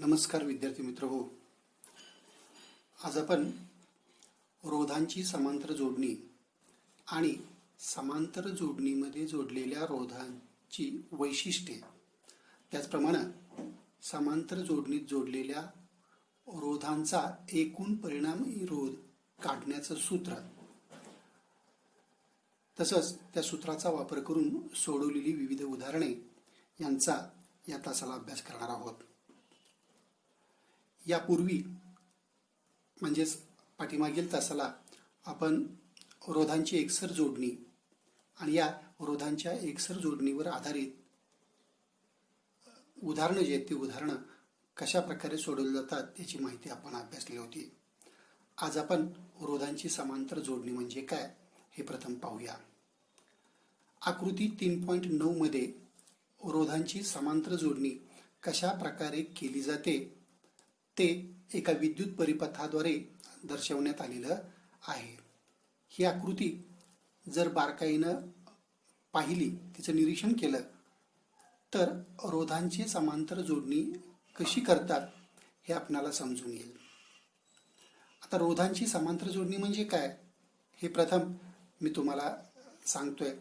नमस्कार विद्यार्थी मित्र हो. आज आपण रोधांची समांतर जोडणी आणि समांतर जोडणीमध्ये जोडलेल्या रोधांची वैशिष्ट्ये, त्याचप्रमाणे समांतर जोडणीत जोडलेल्या रोधांचा एकूण परिणामी रोध काढण्याचं सूत्र, तसंच त्या सूत्राचा वापर करून सोडवलेली विविध उदाहरणे यांचा या तासाला अभ्यास करणार आहोत. यापूर्वी म्हणजेच पाठीमागील तासाला आपण रोधांची एकसर जोडणी आणि या रोधांच्या एकसर जोडणीवर आधारित उदाहरणं जे आहेत ती उदाहरणं कशा प्रकारे सोडवली जातात याची माहिती आपण अभ्यासली होती. आज आपण रोधांची समांतर जोडणी म्हणजे काय हे प्रथम पाहूया. आकृती 3.9 मध्ये रोधांची समांतर जोडणी कशा प्रकारे केली जाते ते एका विद्युत परिपथाद्वारे दर्शवण्यात आलेलं आहे. ही आकृती जर बारकाईनं पाहिली, तिचं निरीक्षण केलं तर रोधांची समांतर जोडणी कशी करतात हे आपणाला समजून येईल. आता रोधांची समांतर जोडणी म्हणजे काय हे प्रथम मी तुम्हाला सांगतोय.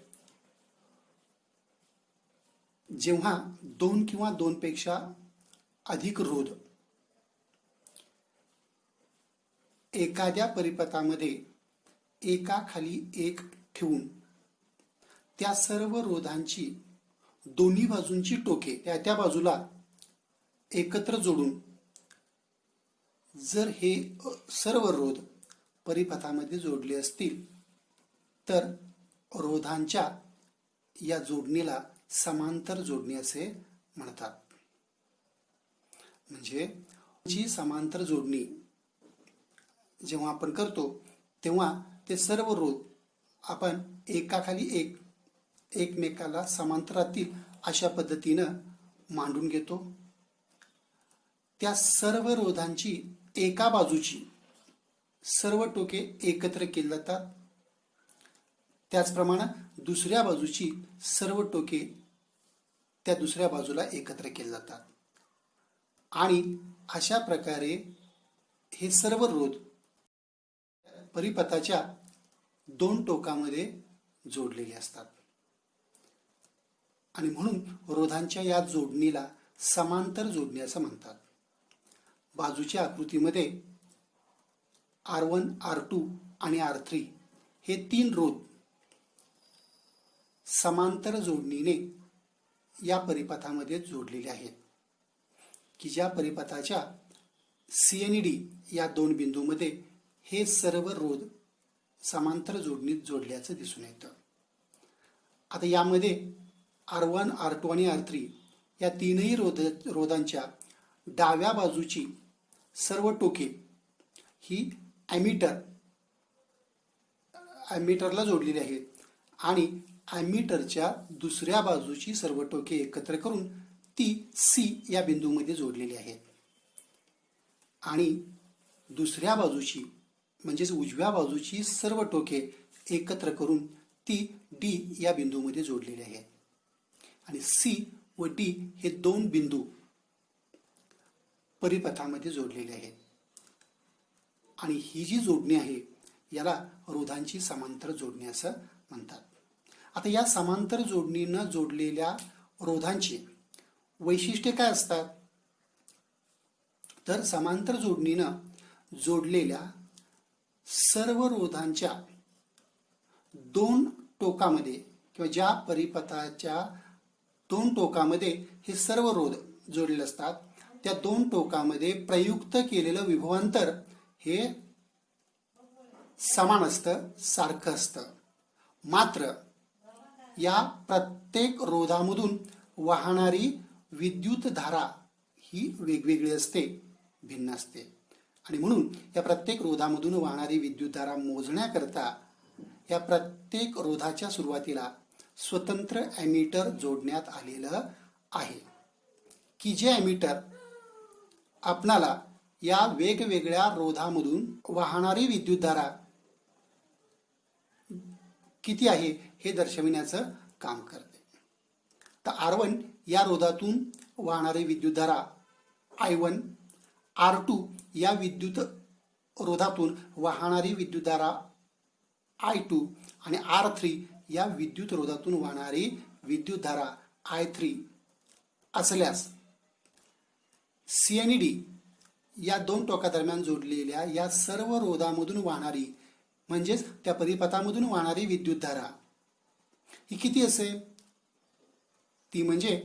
जेव्हा दोन किंवा दोनपेक्षा अधिक रोध एखाद्या परिपथामध्ये एकाखाली एक ठेवून त्या सर्व रोधांची दोन्ही बाजूंची टोके त्या बाजूला एकत्र जोडून जर हे सर्व रोध परिपथामध्ये जोडले असतील तर रोधांच्या या जोडणीला समांतर जोडणी असे म्हणतात. म्हणजे जी समांतर जोडणी जेव्हा आपण करतो तेव्हा ते सर्व रोध आपण एकाखाली एक एकमेकाला समांतरातील अशा पद्धतीनं मांडून घेतो. त्या सर्व रोधांची एका बाजूची सर्व टोके एकत्र केली जातात. त्याचप्रमाणे दुसऱ्या बाजूची सर्व टोके त्या दुसऱ्या बाजूला एकत्र केले जातात आणि अशा प्रकारे हे सर्व रोध परिपथाच्या दोन टोकामध्ये जोडलेले असतात आणि म्हणून रोधांच्या या जोडणीला समांतर जोडणी असं म्हणतात. बाजूच्या आकृतीमध्ये R1, R2 आणि R3 हे तीन रोध समांतर जोडणीने या परिपथामध्ये जोडलेले आहेत की ज्या परिपथाच्या C आणि D या दोन बिंदूमध्ये हे सर्व रोध समांतर जोडणीत जोडल्याचं दिसून येतं. आता यामध्ये R1, R2 आणि R3 या तीनही रोधांच्या डाव्या बाजूची सर्व टोके ही ॲमीटरला जोडलेली आहेत आणि ॲमीटरच्या दुसऱ्या बाजूची सर्व टोके एकत्र करून ती C या बिंदूमध्ये जोडलेली आहेत आणि दुसऱ्या बाजूची म्हणजेच उजव्या बाजूची सर्व टोके एकत्र करून ती D या बिंदूमध्ये जोडलेली आहेत आणि C व D हे दोन बिंदू परिपथामध्ये जोडलेले आहेत आणि ही जी जोडणी आहे याला रोधांची समांतर जोडणी असं म्हणतात. आता या समांतर जोडणीनं जोडलेल्या रोधांची वैशिष्ट्ये काय असतात तर समांतर जोडणीनं जोडलेल्या सर्व रोधांच्या दोन टोकामध्ये किंवा ज्या परिपथाच्या दोन टोकामध्ये हे सर्व रोध जोडलेले असतात त्या दोन टोकामध्ये प्रयुक्त केलेलं विभवांतर हे समान असतं, सारखं असतं. मात्र या प्रत्येक रोधामधून वाहणारी विद्युत धारा ही वेगवेगळी असते, भिन्न असते आणि म्हणून या प्रत्येक रोधामधून वाहणारी विद्युतधारा मोजण्याकरता या प्रत्येक रोधाच्या सुरुवातीला स्वतंत्र ॲमीटर जोडण्यात आलेलं आहे की जे ॲमीटर आपणाला या वेगवेगळ्या रोधामधून वाहणारी विद्युतधारा किती आहे हे दर्शविण्याचं काम करते. तर R1 या रोधातून वाहणारी विद्युतधारा I1, R2 या विद्युत रोधातून वाहणारी विद्युतधारा I2 आणि R3 या विद्युत रोधातून वाहणारी विद्युतधारा I3 असल्यास C आणि D या दोन टोकादरम्यान जोडलेल्या या सर्व रोधामधून वाहणारी म्हणजेच त्या परिपथामधून वाहणारी विद्युतधारा ही किती असेल? ती म्हणजे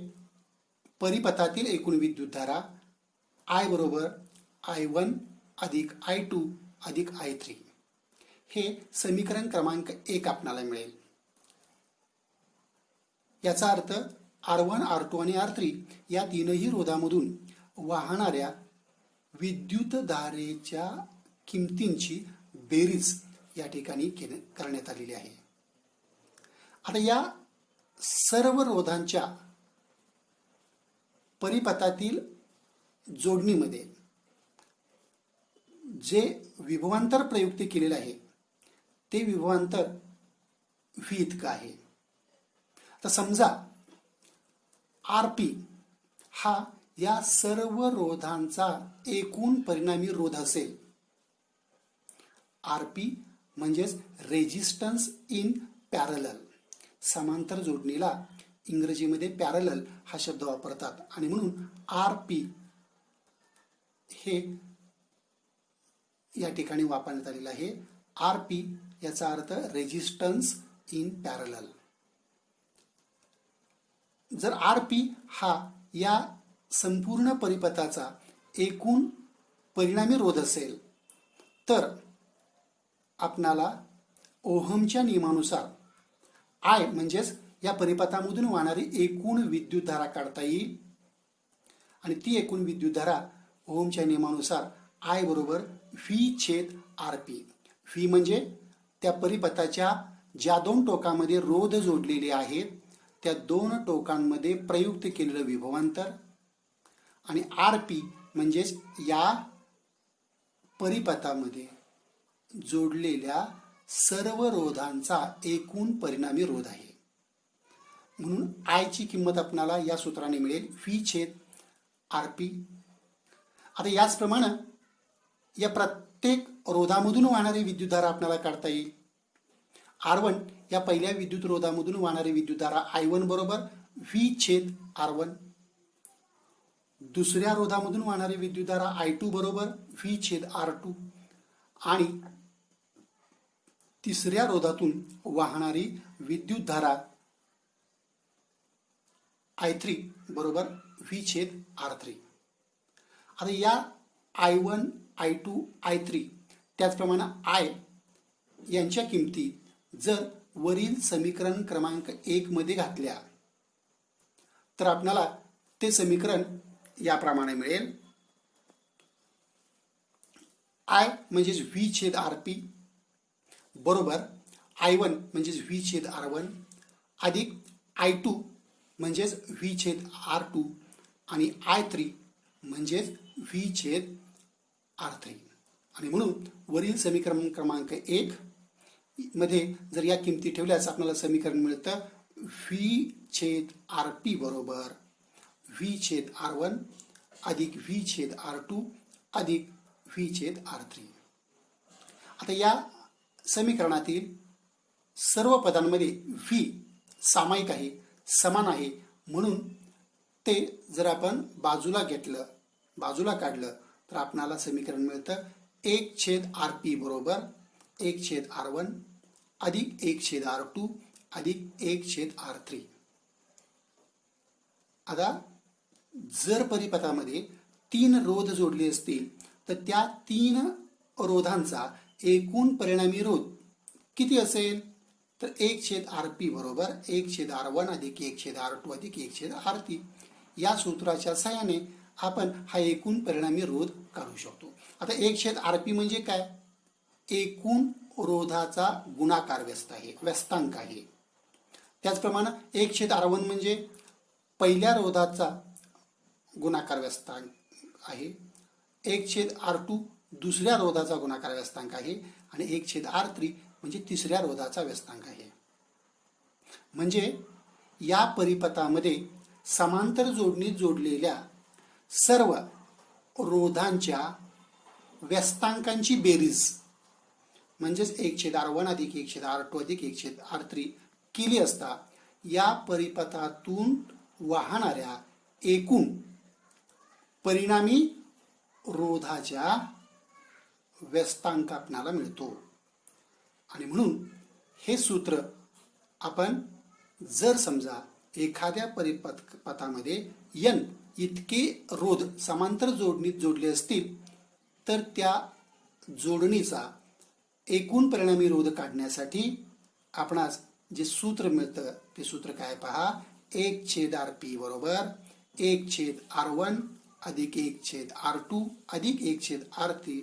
परिपथातील एकूण विद्युतधारा I बरोबर I1 अधिक I2 अधिक I3 हे समीकरण क्रमांक 1 आपल्याला मिळेल. याचा अर्थ R1, R2 आणि R3 या तीनही रोधामधून वाहणाऱ्या विद्युतधारेच्या किमतींची बेरीज या ठिकाणी करण्यात आलेली आहे. आता या सर्व रोधांच्या परिपथातील जोडणीमध्ये जे विभवांतर प्रयुक्त केलेले आहे ते विभवांतर V इतकं आहे. तर समजा RP हा या सर्व रोधांचा एकूण परिणामी रोध असेल. RP म्हणजेच रेजिस्टन्स इन पॅरलल. समांतर जोडणीला इंग्रजीमध्ये पॅरलल हा शब्द वापरतात आणि म्हणून RP हे या ठिकाणी वापरण्यात आलेलं आहे. RP याचा अर्थ रेजिस्टन्स इन पॅरलल. जर RP हा या संपूर्ण परिपथाचा एकूण परिणामी रोध असेल तर आपणाला ओहमच्या नियमानुसार I म्हणजेच या परिपथामधून वाहणारी एकूण विद्युतधारा काढता येईल आणि ती एकूण विद्युतधारा ओहमच्या नियमानुसार I बरोबर V/RP. V म्हणजे त्या परिपथाच्या ज्या दोन टोकामध्ये रोध जोडलेले आहेत त्या दोन टोकांमध्ये प्रयुक्त केलेलं विभवांतर आणि RP म्हणजेच या परिपथामध्ये जोडलेल्या सर्व रोधांचा एकूण परिणामी रोध आहे. म्हणून I ची किंमत आपल्याला या सूत्राने मिळेल V/RP. आता याचप्रमाणे या प्रत्येक रोधामधून वाहणारी विद्युतधारा आपल्याला काढता येईल. R1 या पहिल्या विद्युत रोधामधून वाहणारी विद्युतधारा I1 बरोबर V/R1. दुसऱ्या रोधामधून वाहणारी विद्युतधारा I2 बरोबर V/R2 आणि तिसऱ्या रोधातून वाहणारी विद्युतधारा I3 बरोबर V/R3. आता या I1, I2, I3 त्याचप्रमाणे I यांच्या किमती जर वरील समीकरण क्रमांक 1 मध्ये घातल्या तर आपल्याला ते समीकरण याप्रमाणे मिळेल. I म्हणजेच V/RP बरोबर I1 म्हणजेच V/R1 अधिक I2 म्हणजेच V/R2 आणि I3 म्हणजेच V/R3. आणि म्हणून वरील समीकरण क्रमांक 1 मध्ये जर या किमती ठेवल्यास आपल्याला समीकरण मिळतं V/RP बरोबर V/R1 अधिक V/R2 अधिक V/R3. आता या समीकरणातील सर्व पदांमध्ये V सामायिक आहे, समान आहे, म्हणून ते जर आपण बाजूला काढलं तर आपल्याला समीकरण मिळतं 1/RP बरोबर 1/R1 अधिक 1/R2 अधिक 1/R3. आता जर परिपथामध्ये 3 रोध जोडले असतील तर त्या 3 रोधांचा एकूण परिणामी रोध किती असेल तर 1/RP बरोबर 1/R1 अधिक 1/R2 अधिक 1/R3. या सूत्राच्या सहाय्याने आपण हा एकूण परिणामी रोध काढू शकतो. आता 1/RP म्हणजे काय? एकूण रोधाचा गुणाकार व्यस्तांक आहे. त्याचप्रमाणे 1/R1 म्हणजे पहिल्या रोधाचा गुणाकार व्यस्तांक आहे. 1/R2 दुसऱ्या रोधाचा गुणाकार व्यस्तांक आहे आणि 1/R3 म्हणजे तिसऱ्या रोधाचा व्यस्तांक आहे. म्हणजे या परिपथामध्ये समांतर जोडणीत जोडलेल्या सर्व रोधांच्या व्यस्तांकांची बेरीज म्हणजेच 1/r1 अधिक 1/r2 अधिक 1/r3 केली असता या परिपथातून वाहणाऱ्या एकूण परिणामी रोधाच्या व्यस्तांक आपणाला मिळतो. आणि म्हणून हे सूत्र आपण जर समजा एखाद्या परिपथामध्ये n इतके रोध समांतर जोडणीत जोडले असतील तर त्या जोडणीचा एकूण परिणामी रोध काढण्यासाठी आपणास जे सूत्र मिळतं ते सूत्र काय पहा, 1/rp बरोबर 1/r1 अधिक 1/r2 अधिक 1/r3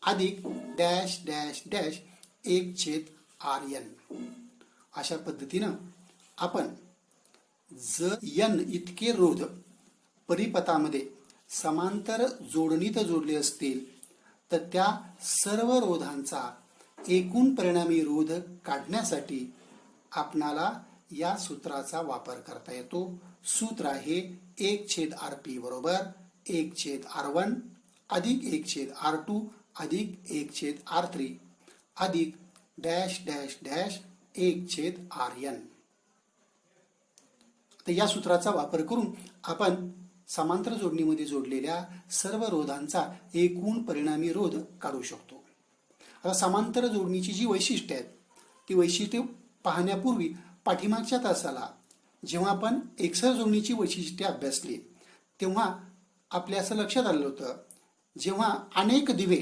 अधिक डॅश डॅश डॅश 1/rn. अशा पद्धतीनं आपण जर n इतके रोध परिपथामध्ये समांतर जोडणीत जोडले असतील तर त्या सर्व रोधांचा एकूण परिणामी रोध काढण्यासाठी आपणाला या सूत्राचा वापर करता येतो. सूत्र आहे 1/rp बरोबर 1/r1 अधिक 1/r2 अधिक 1/r3 अधिक डॅश डॅश डॅश 1/rn. तर या सूत्राचा वापर करून आपण समांतर जोडणीमध्ये जोडलेल्या सर्व रोधांचा एकूण परिणामी रोध काढू शकतो. आता समांतर जोडणीची जी वैशिष्ट्ये आहेत ती वैशिष्ट्ये पाहण्यापूर्वी पाठीमागच्या तासाला जेव्हा आपण एकसर जोडणीची वैशिष्ट्ये अभ्यासली तेव्हा आपल्या असं लक्षात आलं होतं, जेव्हा अनेक दिवे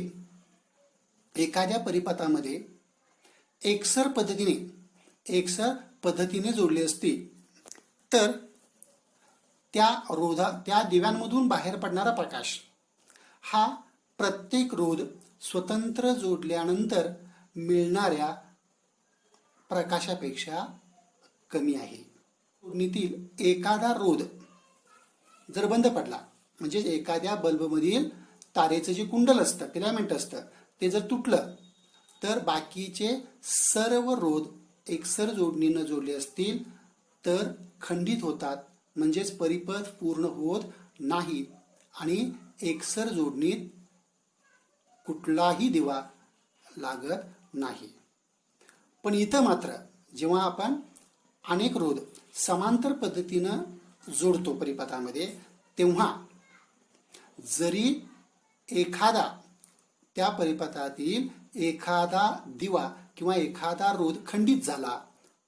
एखाद्या परिपथामध्ये एकसर पद्धतीने जोडले असतील तर त्या दिव्यांमधून बाहेर पडणारा प्रकाश हा प्रत्येक रोध स्वतंत्र जोडल्यानंतर मिळणाऱ्या प्रकाशापेक्षा कमी आहे. जोडणीतील एखादा रोध जर बंद पडला म्हणजे एखाद्या बल्बमधील तारेचं जे कुंडल असतं, फिलामेंट असतं, ते जर तुटलं तर बाकीचे सर्व रोध एकसर जोडणीनं जोडले असतील तर खंडित होतात, म्हणजेच परिपथ पूर्ण होत नाही आणि एकसर जोडणीत कुठलाही दिवा लागत नाही. पण इथं मात्र जेव्हा आपण अनेक रोध समांतर पद्धतीनं जोडतो परिपथामध्ये तेव्हा जरी त्या परिपथातील एखादा दिवा किंवा एखादा रोध खंडित झाला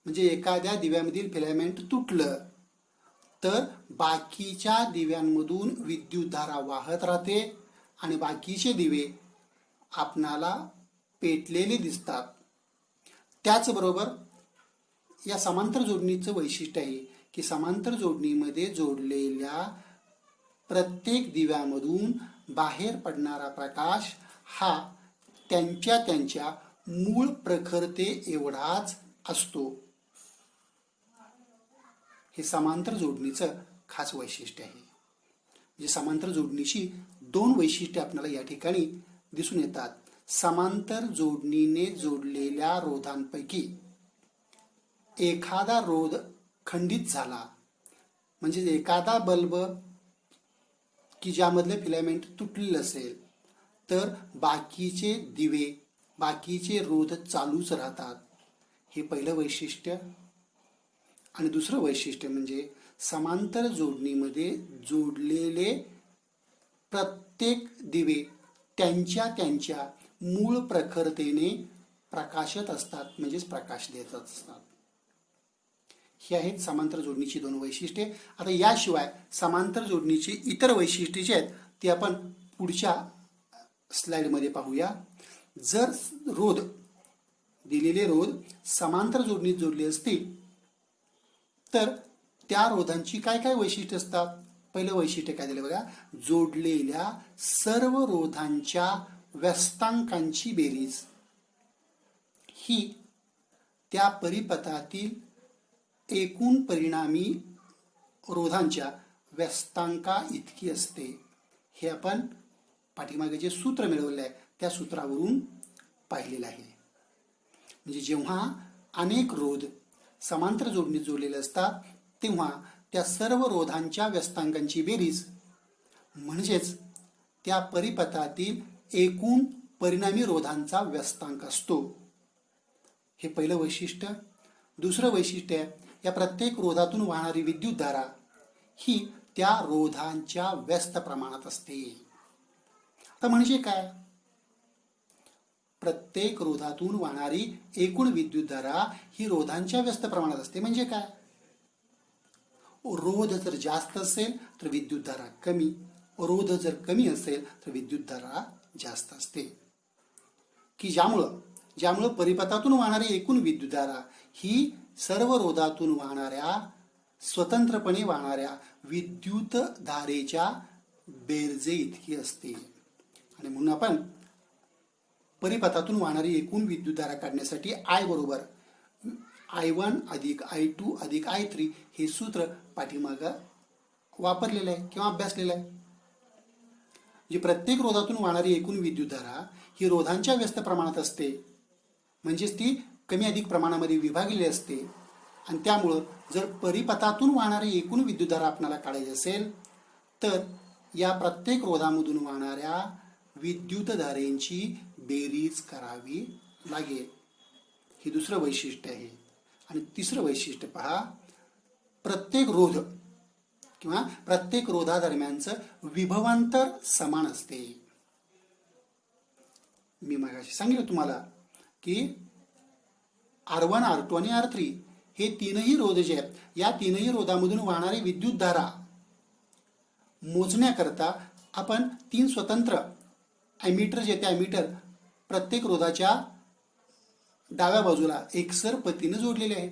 म्हणजे एखाद्या दिव्यामधील फिलामेंट तुटलं तर बाकीच्या दिव्यांमधून विद्युतधारा वाहत राहते आणि बाकीचे दिवे आपणाला पेटलेले दिसतात. त्याचबरोबर या समांतर जोडणीचं वैशिष्ट्य आहे की समांतर जोडणीमध्ये जोडलेल्या प्रत्येक दिव्यामधून बाहेर पडणारा प्रकाश हा त्यांच्या मूळ प्रखरते एवढाच असतो. हे समांतर जोडणीचं खास वैशिष्ट्य आहे. म्हणजे समांतर जोडणीची दोन वैशिष्ट्ये आपल्याला या ठिकाणी दिसून येतात. समांतर जोडणीने जोडलेल्या रोधांपैकी एखादा रोध खंडित झाला म्हणजे एखादा बल्ब की ज्यामधले फिलामेंट तुटलेलं असेल तर बाकीचे दिवे बाकीचे रोध चालूच राहतात. हे पहिलं वैशिष्ट्य. आणि दुसरं वैशिष्ट्य म्हणजे समांतर जोडणीमध्ये जोडलेले प्रत्येक दिवे त्यांच्या मूळ प्रखरतेने प्रकाशत असतात, म्हणजेच प्रकाश देत असतात. ही आहेत समांतर जोडणीची दोन वैशिष्ट्ये. आता याशिवाय समांतर जोडणीची इतर वैशिष्ट्ये जी आहेत ती आपण पुढच्या स्लाइडमध्ये पाहूया. जर दिलेले रोध समांतर जोडणीत जोडले असतील तर त्या रोधांची काय काय वैशिष्ट्ये असतात. पहिलं वैशिष्ट्य काय दिलं बघा, जोडलेल्या सर्व रोधांच्या व्यस्तांकांची बेरीज ही त्या परिपथातील एकूण परिणामी रोधांच्या व्यस्तांका इतकी असते. हे आपण पाठीमागे जे सूत्र मिळवले आहे त्या सूत्रावरून पाहिलेलं आहे. म्हणजे जेव्हा अनेक रोध समांतर जोडणीत जोडलेले असतात तेव्हा त्या सर्व रोधांच्या व्यस्तांकांची बेरीज म्हणजेच त्या परिपथातील एकूण परिणामी रोधांचा व्यस्तांक असतो. हे पहिलं वैशिष्ट्य. दुसरं वैशिष्ट्य, या प्रत्येक रोधातून वाहणारी विद्युतधारा ही त्या रोधांच्या व्यस्त प्रमाणात असते. आता म्हणजे काय? प्रत्येक रोधातून वाहणारी एकूण विद्युतधारा ही रोधांच्या व्यस्त प्रमाणात असते. म्हणजे काय? रोध जर जास्त असेल तर विद्युतधारा कमी, रोध जर कमी असेल तर विद्युतधारा जास्त असते. की ज्यामुळं परिपथातून वाहणारी एकूण विद्युतधारा ही सर्व रोधातून वाहणाऱ्या स्वतंत्रपणे वाहणाऱ्या विद्युतधारेच्या बेरजे इतकी असते. आणि म्हणून आपण परिपथातून वाहणारी एकूण विद्युतधारा काढण्यासाठी I बरोबर I1 अधिक I2 अधिक I3 हे सूत्र पाठीमागं वापरलेलं आहे किंवा अभ्यासलेलं आहे. जी प्रत्येक रोधातून वाहणारी एकूण विद्युतधारा ही रोधांच्या व्यस्त प्रमाणात असते, म्हणजेच ती कमी अधिक प्रमाणामध्ये विभागलेली असते. आणि त्यामुळं जर परिपथातून वाहणारी एकूण विद्युतधारा आपल्याला काढायची असेल तर या प्रत्येक रोधामधून वाहणाऱ्या विद्युतधारेची बेरीज करावी लागेल. हे दुसरं वैशिष्ट्य आहे. आणि तिसरं वैशिष्ट्य पहा, प्रत्येक रोध किंवा प्रत्येक रोधादरम्यानचं विभवांतर समान असते. मी मगाशी सांगितलं तुम्हाला की R1, R2 आणि R3 हे तीनही रोध जे आहेत, या तीनही रोधामधून वाहणारी विद्युतधारा मोजण्याकरता आपण 3 स्वतंत्र ॲमीटर जे ते ॲमीटर प्रत्येक रोधाच्या डाव्या बाजूला एकसर पतीने जोडलेले आहे.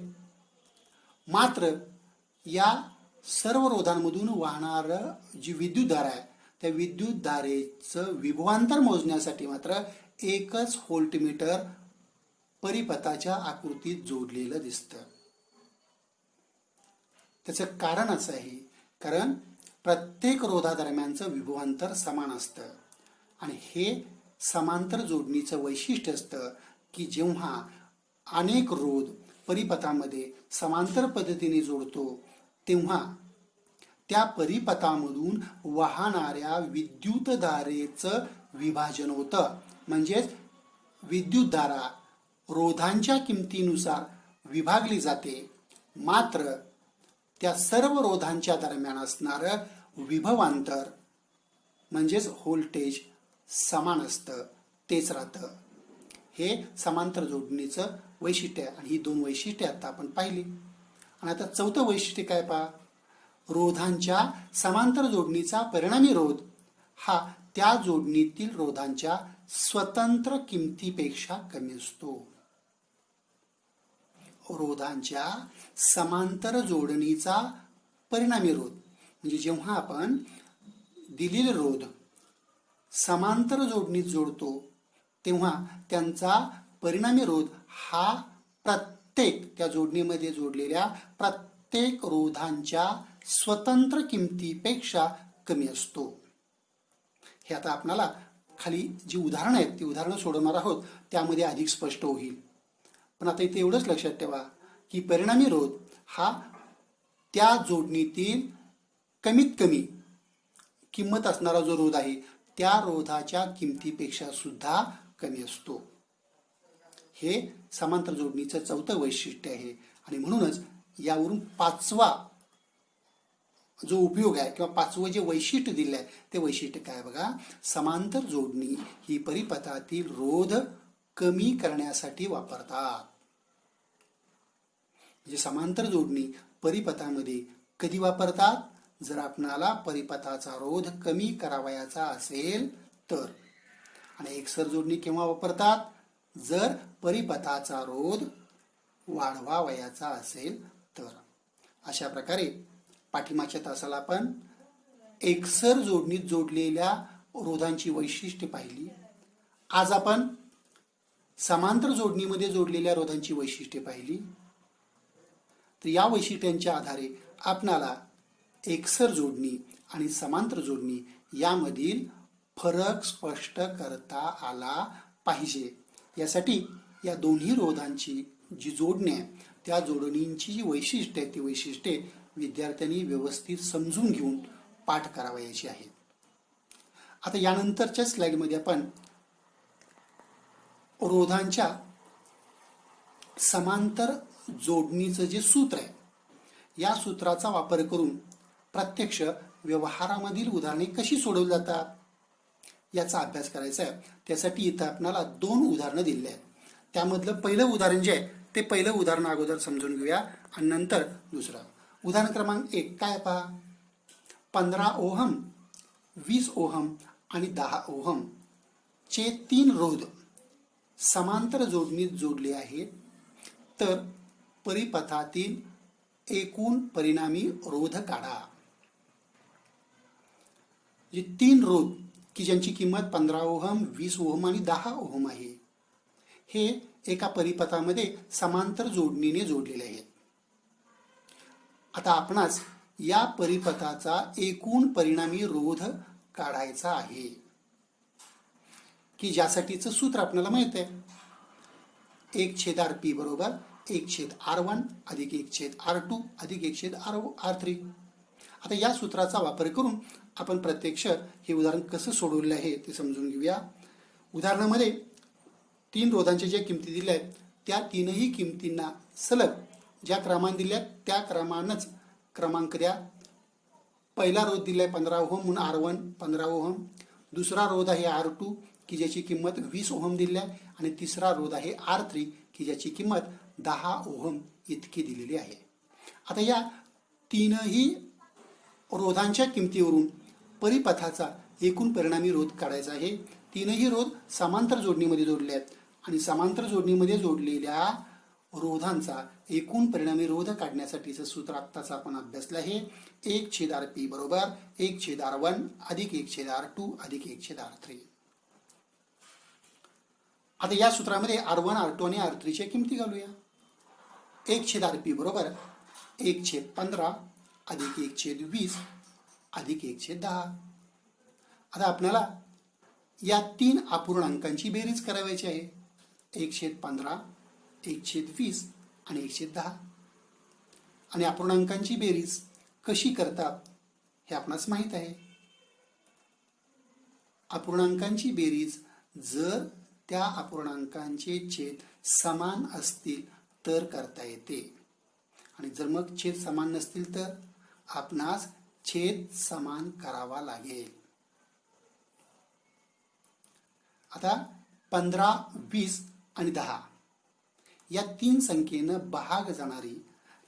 मात्र या सर्व रोधांमधून वाहणार जी विद्युतधारा आहे त्या विद्युतधारेचं विभवांतर मोजण्यासाठी मात्र एकच व्होल्टमीटर परिपथाच्या आकृतीत जोडलेलं दिसतं. त्याचं कारण असं आहे, कारण प्रत्येक रोधादरम्यानचं विभवांतर समान असतं. आणि हे समांतर जोडणीचं वैशिष्ट्य असतं की जेव्हा अनेक रोध परिपथामध्ये समांतर पद्धतीने जोडतो तेव्हा त्या परिपथामधून वाहणाऱ्या विद्युतधारेचं विभाजन होतं. म्हणजेच विद्युतधारा रोधांच्या किमतीनुसार विभागली जाते, मात्र त्या सर्व रोधांच्या दरम्यान असणारं विभवांतर म्हणजेच व्होल्टेज समान असतं, तेच राहतं. हे समांतर जोडणीचं वैशिष्ट्य आहे. आणि ही 2 वैशिष्ट्ये आता आपण पाहिली. आणि आता चौथं वैशिष्ट्य काय पहा, रोधांच्या समांतर जोडणीचा परिणामी रोध हा त्या जोडणीतील रोधांच्या स्वतंत्र किमतीपेक्षा कमी असतो. रोधांच्या समांतर जोडणीचा परिणामी रोध म्हणजे जेव्हा आपण दिलेले रोध समांतर जोडणीत जोडतो तेव्हा त्यांचा परिणामी रोध हा प्रत्येक त्या जोडणीमध्ये जोडलेल्या प्रत्येक रोधांच्या स्वतंत्र किमतीपेक्षा कमी असतो. हे आता आपल्याला खाली जी उदाहरणं आहेत ती उदाहरणं सोडवणार आहोत त्यामध्ये अधिक स्पष्ट होईल. पण आता इथे एवढंच लक्षात ठेवा की परिणामी रोध हा त्या जोडणीतील कमीत कमी किंमत असणारा जो रोध आहे त्या रोधाच्या किमतीपेक्षा सुद्धा कमी असतो. हे समांतर जोडणीचं चौथं वैशिष्ट्य आहे. आणि म्हणूनच यावरून 5वा जो उपयोग आहे किंवा 5वं जे वैशिष्ट्य दिलं आहे ते वैशिष्ट्य काय बघा, समांतर जोडणी ही परिपथातील रोध कमी करण्यासाठी वापरतात. म्हणजे समांतर जोडणी परिपथामध्ये कधी वापरतात, जर आपणाला परिपथाचा रोध कमी करावयाचा असेल तर. आणि एकसर जोडणी केव्हा वापरतात, जर परिपथाचा रोध वाढवावयाचा असेल तर. अशा प्रकारे पाठीमागच्या तासाला आपण एकसर जोडणीत जोडलेल्या रोधांची वैशिष्ट्ये पाहिली. आज आपण समांतर जोडणीमध्ये जोडलेल्या रोधांची वैशिष्ट्ये पाहिली. तर या वैशिष्ट्यांच्या आधारे आपणाला एकसर जोडणी आणि समांतर जोडणी यामधील फरक स्पष्ट करता आला पाहिजे. यासाठी या दोन्ही रोधांची जी जोडणी आहे त्या जोडणींची जी वैशिष्ट्ये आहेत ती वैशिष्ट्ये विद्यार्थ्यांनी व्यवस्थित समजून घेऊन पाठ करावयाची आहेत. आता यानंतरच्या स्लाइडमध्ये आपण रोधांच्या समांतर जोडणीचं जे सूत्र आहे या सूत्राचा वापर करून प्रत्यक्ष व्यवहारामधील उदाहरणे कशी सोडवली जातात याचा अभ्यास करायचा आहे. त्यासाठी इथं आपल्याला 2 उदाहरणं दिलेली आहेत. त्यामधलं पहिलं उदाहरण जे आहे ते पहिलं उदाहरण अगोदर समजून घेऊया आणि नंतर दुसरं. उदाहरण क्रमांक 1 काय पहा. 15 ओहम, 20 ओहम आणि 10 ओहम चे 3 रोध समांतर जोडणीत जोडले आहेत, तर परिपथातील एकूण परिणामी रोध काढा. जे 3 रोध की ज्यांची किंमत 15 ओहम, 20 ओहम आणि 10 ओहम आहे, हे एका परिपथामध्ये समांतर जोडणीने जोडलेले आहेत. आता आपणास या परिपथाचा एकूण परिणामी रोध काढायचा आहे, की ज्यासाठीचं सूत्र आपल्याला माहित आहे. 1/Rp बरोबर 1/R1 अधिक 1/R2 अधिक 1/R3. आता या सूत्राचा वापर करून आपण प्रत्यक्ष हे उदाहरण कसं सोडवले आहे ते समजून घेऊया. उदाहरणामध्ये 3 रोधांच्या ज्या किमती दिल्या आहेत त्या 3ही किमतींना सलग ज्या क्रमाने दिल्या त्या क्रमानंच क्रमांक द्या. पहिला रोध दिलाय 15 ओहम म्हणून R1 15 ओहम, दुसरा रोध आहे R2 की ज्याची किंमत 20 ओहम दिली आहे आणि तिसरा रोध आहे R3 की ज्याची किंमत 10 ओहम इतकी दिलेली आहे. आता या 3ही रोधांच्या किमतीवरून परिपथाचा एकूण परिणामी रोध काढायचा आहे. 3ही रोध समांतर जोडणीमध्ये जोडले आहेत आणि समांतर जोडणीमध्ये जोडलेल्या रोधांचा एकूण परिणामी रोध काढण्यासाठीचं सूत्र आत्ताच आपण अभ्यासलं आहे. 1/Rp बरोबर 1/R1 अधिक 1/R2 अधिक 1/R3. आता या सूत्रामध्ये R1, R2 आणि R3च्या किमती घालूया. 1/Rp बरोबर 1/15 अधिक 1/20 अधिक 1/10. आता आपल्याला या 3 अपूर्णांकांची बेरीज करायची आहे. 1/15 1/20 आणि 1/10. आणि अपूर्णांकांची बेरीज कशी करतात हे आपणास माहित आहे. अपूर्णांकांची बेरीज जर त्या अपूर्णांकांचे छेद समान असतील तर करता येते, आणि जर मग छेद समान नसतील तर आपणास छेद समान करावा लागेल. आता 15, 20 आणि 10 या 3 संख्येनं भाग जाणारी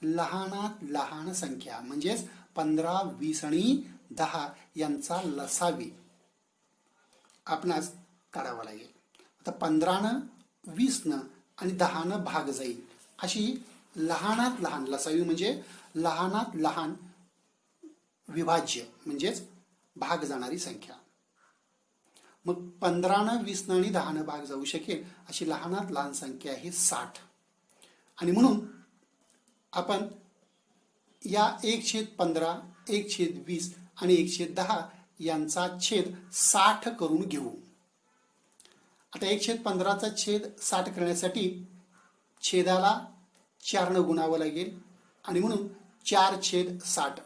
लहानात लहान संख्या म्हणजेच 15, 20 आणि 10 यांचा लसावी आपणास काढावा लागेल. आता 15नं 20नं आणि 10नं भाग जाईल अशी लहानात लहान लसावी म्हणजे लहानात लहान विभाज्य म्हणजेच भाग जाणारी संख्या. मग 15नं 20नं आणि 10नं भाग जाऊ शकेल अशी लहानात लहान संख्या आहे 60. आणि म्हणून आपण या 1/15 1/20 आणि 1/10 यांचा छेद 60 करून घेऊ. आता 1/15चा छेद 60 करण्यासाठी छेदाला 4ने गुणावं लागेल आणि म्हणून 4/60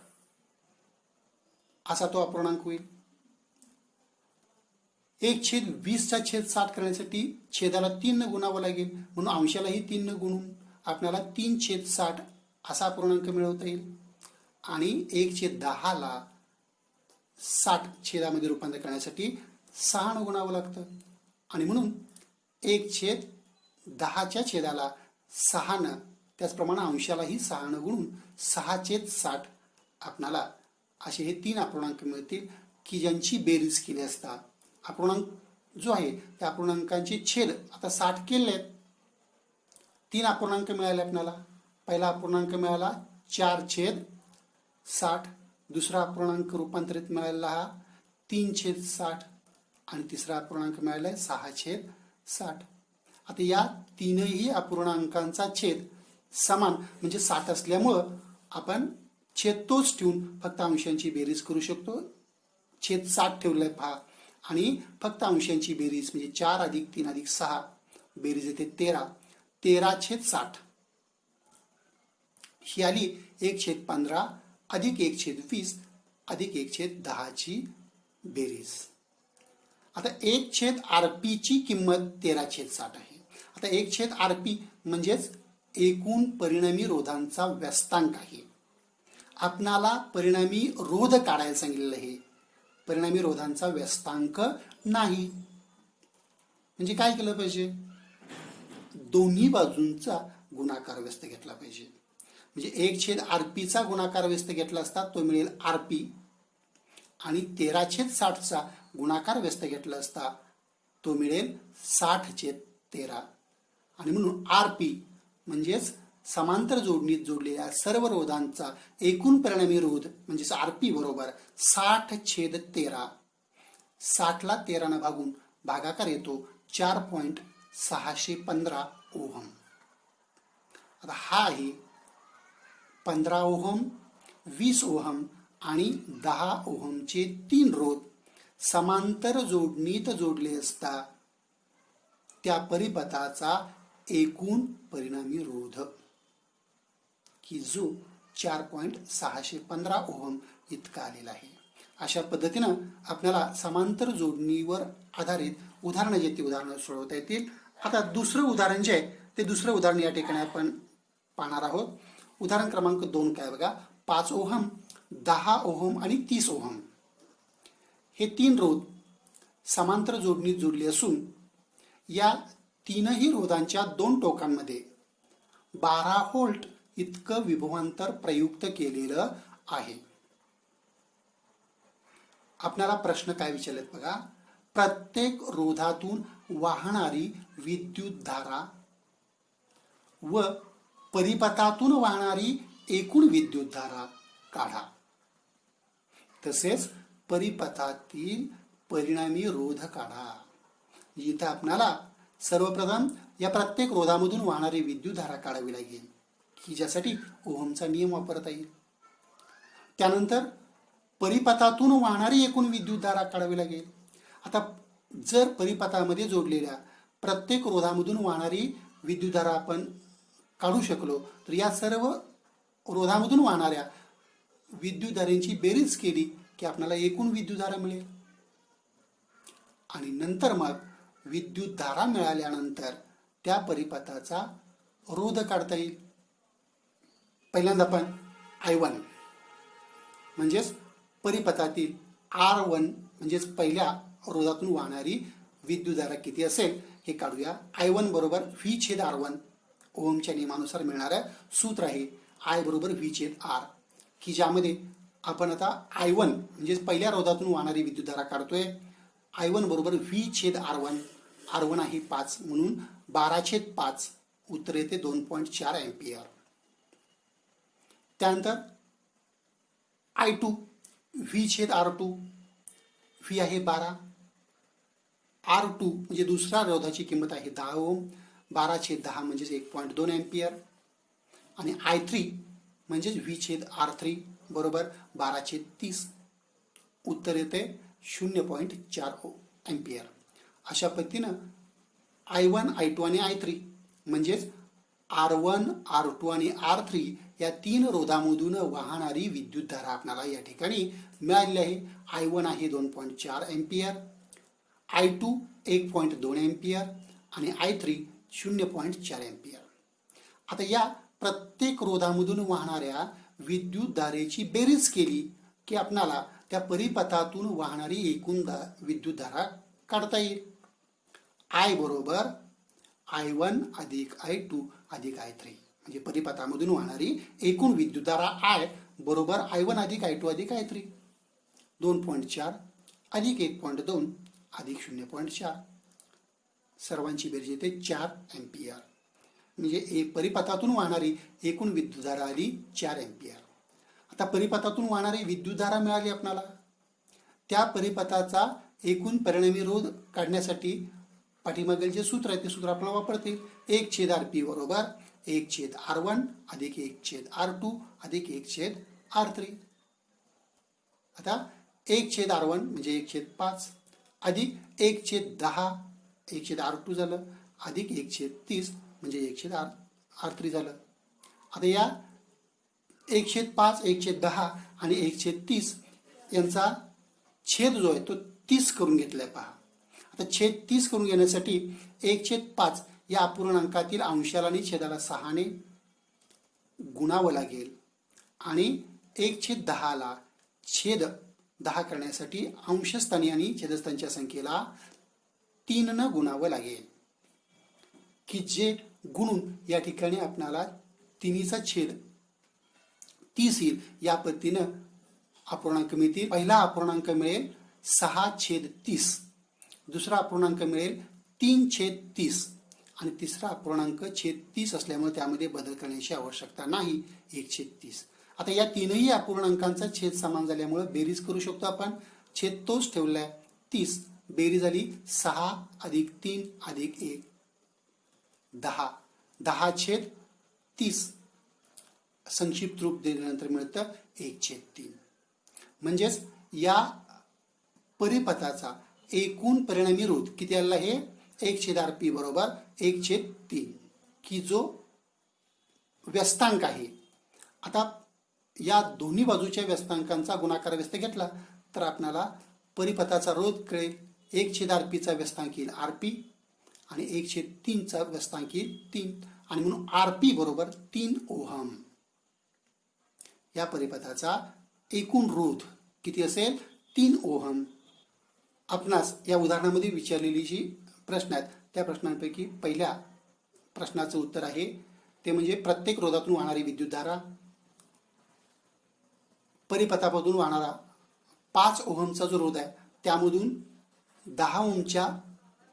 असा तो अपूर्णांक होईल. 1/20चा छेद 60 करण्यासाठी छेदाला 3ने गुणावं लागेल म्हणून अंशालाही 3ने गुणून आपल्याला 3/60 असा अपूर्णांक मिळवता येईल. आणि 1/10ला 60 छेदामध्ये रूपांतर करण्यासाठी 6ने गुणावं लागतं आणि म्हणून 1/10च्या छेदाला 6ने त्याचप्रमाणे अंशालाही 6ने गुणून 6/60 आपणाला असे हे 3 अपूर्णांक मिळतील की ज्यांची बेरीज केली असता अपूर्णांक जो आहे त्या अपूर्णांकांचे छेद आता 60 केले आहेत. 3 अपूर्णांक मिळाले आपल्याला. पहिला अपूर्णांक मिळाला 4/60, दुसरा अपूर्णांक रूपांतरित मिळालेला हा 3/60 आणि तिसरा अपूर्णांक मिळाला 6/60. आता या 3ही अपूर्णांकांचा छेद समान म्हणजे 60 असल्यामुळं आपण छेद तोच ठेवून फक्त अंशांची बेरीज करू शकतो. छेद 60 ठेवलाय पहा आणि फक्त अंशांची बेरीज म्हणजे 4 अधिक 3 अधिक 6 बेरीज येते 13. 13/60 ही आली 1/15 अधिक 1/20 अधिक 1/10ची बेरीज. आता 1/RP ची किंमत 13/60 आहे. आता 1/RP म्हणजेच एकूण परिणामी रोधांचा व्यस्तांक आहे. आपणाला परिणामी रोध काढायला सांगितलेलं आहे, परिणामी रोधांचा व्यस्तांक नाही. म्हणजे काय केलं पाहिजे, दोन्ही बाजूंचा गुणाकार व्यस्त घेतला पाहिजे. म्हणजे 1/RP चा गुणाकार व्यस्त घेतला असता तो मिळेल RP, आणि 13/60 गुणाकार व्यस्त घेतला असता तो मिळेल 60/13. आणि म्हणून RP म्हणजेच समांतर जोडणीत जोडलेल्या सर्व रोधांचा एकूण परिणामी रोध म्हणजेच RP बरोबर 60/13. 60ला 13 भागून भागाकार येतो 4.615 ओहम. आता हा आहे 15 ओहम, 20 ओहम आणि 10 ओहमचे 3 रोध समांतर जोडणीत जोडले असता त्या परिपथाचा एकूण परिणामी रोध, की जो 4.615 ओहम इतका आलेला आहे. अशा पद्धतीनं आपल्याला समांतर जोडणीवर आधारित उदाहरणं जे ते उदाहरणं सोडवता येतील. आता दुसरं उदाहरण जे आहे ते दुसरं उदाहरण या ठिकाणी आपण पाहणार आहोत. उदाहरण क्रमांक 2 काय बघा, 5 ओहम, 10 ओहम आणि 30 ओहम हे 3 रोध समांतर जोडणीत जोडले असून या तीनही रोधांच्या 2 टोकांमध्ये 12 व्होल्ट इतकं विभवांतर प्रयुक्त केलेलं आहे. आपल्याला प्रश्न काय विचारलेत बघा, प्रत्येक रोधातून वाहणारी विद्युतधारा व परिपथातून वाहणारी एकूण विद्युतधारा काढा. तसेच परिपथातील परिणामी रोध काढा. इथं आपल्याला सर्वप्रथम या प्रत्येक रोधामधून वाहणारी विद्युतधारा काढावी लागेल, की ज्यासाठी ओहमचा नियम वापरता येईल. त्यानंतर परिपथातून वाहणारी एकूण विद्युतधारा काढावी लागेल. आता जर परिपथामध्ये जोडलेल्या प्रत्येक रोधामधून वाहणारी विद्युतधारा आपण काढू शकलो तर या सर्व रोधामधून वाहणाऱ्या विद्युतधारेची बेरीज केली की आपल्याला एकूण विद्युतधारा मिळेल. आणि नंतर मग विद्युतधारा मिळाल्यानंतर त्या परिपथाचा रोध काढता येईल. पहिल्यांदा आपण I1 म्हणजेच परिपथातील R1 म्हणजेच पहिल्या रोधातून वाहणारी विद्युतधारा किती असेल हे काढूया. I1 बरोबर V/R1 ओहमच्या नियमानुसार मिळणारं सूत्र आहे I बरोबर V/R, की ज्यामध्ये आपण आता I1 म्हणजेच पहिल्या रोधातून वाहणारी विद्युतधारा काढतोय. I1 बरोबर V/R1, R1 आहे 5 म्हणून 12/5 उत्तर येते 2.4 एम्पियर. त्यानंतर I2 V/R2, V आहे 12, R2 म्हणजे दुसऱ्या रोधाची किंमत आहे 10 ओहम, 12/10 म्हणजेच 1.2 एम्पियर. आणि I3 म्हणजेच V/R3 बरोबर 12/30 उत्तर येते 0.4 एम्पियर. अशा पद्धतीनं I1, I2 आणि I3 म्हणजेच R1, R2 आणि R3 या 3 रोधामधून वाहणारी विद्युतधारा आपल्याला या ठिकाणी मिळालेली आहे. I1 आहे 2.4 एम्पियर, I2 1.2 एम्पियर आणि I3 0.4 एम्पियर. आता या प्रत्येक रोधामधून वाहणाऱ्या विद्युतधारेची बेरीज केली की आपल्याला त्या परिपथातून वाहणारी एकूण विद्युतधारा काढता येईल. I बरोबर I1 अधिक I2 अधिक I3 म्हणजे परिपथामधून वाहणारी एकूण विद्युतधारा I बरोबर I1 अधिक I2 अधिक I3, 2.4 अधिक 1.2 अधिक 0.4, सर्वांची बेरीज येते 4 एम्पियर. म्हणजे परिपथातून वाहणारी एकूण विद्युतधारा आली 4 एम्पियर. आता परिपथातून वाहणारी विद्युतधारा मिळाली आपल्याला. त्या परिपथाचा एकूण परिणामी रोध काढण्यासाठी पाठीमागील जे सूत्र आहे ते सूत्र आपल्याला वापरता येईल. 1/RP बरोबर 1/R1 अधिक 1/R2 अधिक 1/R3. आता 1/R1 म्हणजे 1/5 अधिक 1/10 1/R2 झालं अधिक 1/30 म्हणजे 1/R3 झालं. आता या 1/5 1/10 आणि 1/30 यांचा छेद जो आहे तो 30 करून घेतलाय पहा. आता छेद 30 करून घेण्यासाठी 1/5 या अपूर्णांकातील अंशाला आणि छेदाला 6ने गुणावं लागेल आणि 1/10 छेद 10 करण्यासाठी अंशस्थानी आणि छेदस्थानच्या संख्येला 3 गुणावं लागेल, की जे गुणून या ठिकाणी आपणाला 3/30 येईल. या पद्धतीनं अपूर्णांक मिळतील. पहिला अपूर्णांक मिळेल 6/30, दुसरा अपूर्णांक मिळेल 3/30 आणि तिसरा अपूर्णांक छेद 30 असल्यामुळे त्यामध्ये बदल करण्याची आवश्यकता नाही, 1/30. आता या तीनही अपूर्णांकांचा छेद समान झाल्यामुळे बेरीज करू शकतो आपण. छेद तोच ठेवलाय 30, बेरीज झाली 6 + 3 + 1 10. 10/30 संक्षिप्त रूप दिल्यानंतर मिळतं 1/3. म्हणजेच या परिपथाचा एकूण परिणामी रोध किती आला आहे? 1/RP बरोबर 1/3, की जो व्यस्तांक आहे. आता या दोन्ही बाजूच्या व्यस्तांकांचा गुणाकार व्यस्त घेतला तर आपल्याला परिपथाचा रोध कळेल. 1/RP व्यस्तांक येईल RP आणि 1/3 व्यस्तांक येईल 3 आणि म्हणून RP बरोबर 3 ओहम. या परिपथाचा एकूण रोध किती असेल? 3 ओहम. आपणास या उदाहरणामध्ये विचारलेली जी प्रश्न आहेत त्या प्रश्नांपैकी पहिल्या प्रश्नाचं उत्तर आहे ते म्हणजे प्रत्येक रोधातून वाहणारी विद्युतधारा, परिपथामधून वाहणारा 5 ओहमचा जो रोध आहे त्यामधून 10 ओहमच्या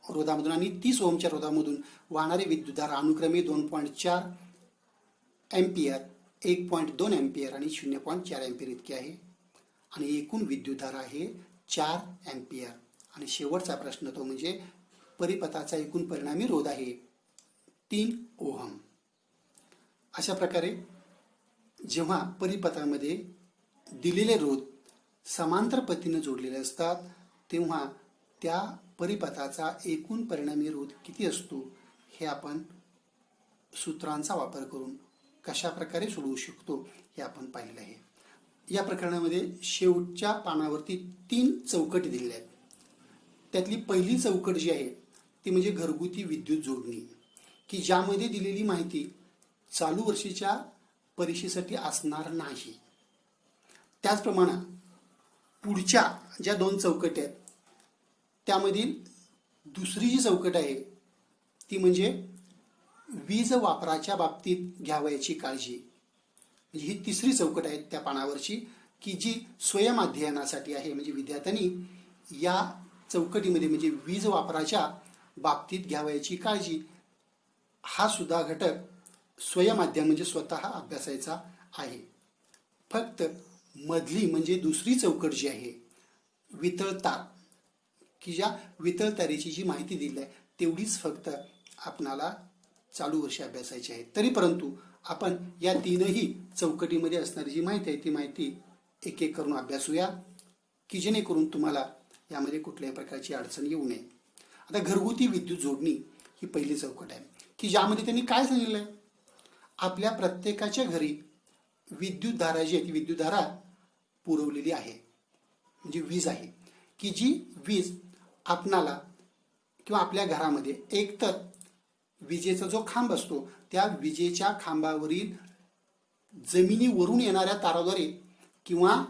रोधामधून आणि 30 ओहमच्या रोधामधून वाहणारी विद्युतधारा अनुक्रमे 2.4 एम्पियर, 1.2 एम्पियर आणि 0.4 एम्पियर इतकी आहे आणि एकूण विद्युतधारा आहे 4 एम्पियर. आणि शेवटचा प्रश्न तो म्हणजे परिपथाचा एकूण परिणामी रोध आहे 3 ओहम. अशा प्रकारे जेव्हा परिपथामध्ये दिलेले रोध समांतर पद्धतीने जोडलेले असतात तेव्हा त्या परिपथाचा एकूण परिणामी रोध किती असतो हे आपण सूत्रांचा वापर करून कशा प्रकारे सोडवू शकतो हे आपण पाहिलं आहे. या प्रकरणामध्ये शेवटच्या पानावरती 3 चौकटी दिलेल्या आहेत. त्यातली पहिली चौकट जी आहे ती म्हणजे घरगुती विद्युत जोडणी, की ज्यामध्ये दिलेली माहिती चालू वर्षीच्या परीक्षेसाठी असणार नाही. त्याचप्रमाणे पुढच्या ज्या 2 चौकटी आहेत त्यामधील दुसरी जी चौकट आहे ती म्हणजे वीज वापराच्या बाबतीत घ्यावयाची काळजी. म्हणजे ही तिसरी चौकट आहे त्या पानावरची की जी स्वयंअध्ययनासाठी आहे. म्हणजे विद्यार्थ्यांनी या चौकटीमध्ये म्हणजे वीज वापराच्या बाबतीत घ्यावयाची काळजी हा सुद्धा घटक स्वयंअध्ययन म्हणजे स्वतः अभ्यासायचा आहे. फक्त मधली म्हणजे दुसरी चौकट जी आहे वितळ तार, की ज्या वितळ तारेची जी माहिती दिली आहे तेवढीच फक्त आपणाला चालू वर्षी अभ्यासायची आहे. तरी परंतु आपण या तीनही चौकटीमध्ये असणारी जी माहिती आहे ती माहिती एक एक करून अभ्यासूया, की जेणेकरून तुम्हाला यामध्ये कुठल्याही प्रकारची अडचण येऊ नये. आता घरगुती विद्युत जोडणी ही पहिली चौकट आहे की ज्यामध्ये त्यांनी काय सांगितलं आहे? आपल्या प्रत्येकाच्या घरी विद्युतधारा जी आहे ती विद्युतधारा पुरवलेली आहे, म्हणजे वीज आहे, की जी वीज आपणाला किंवा आपल्या घरामध्ये एकतर विजेचा जो खांब असतो त्या विजेच्या खांबावरील जमिनीवरून येणाऱ्या ताराद्वारे किंवा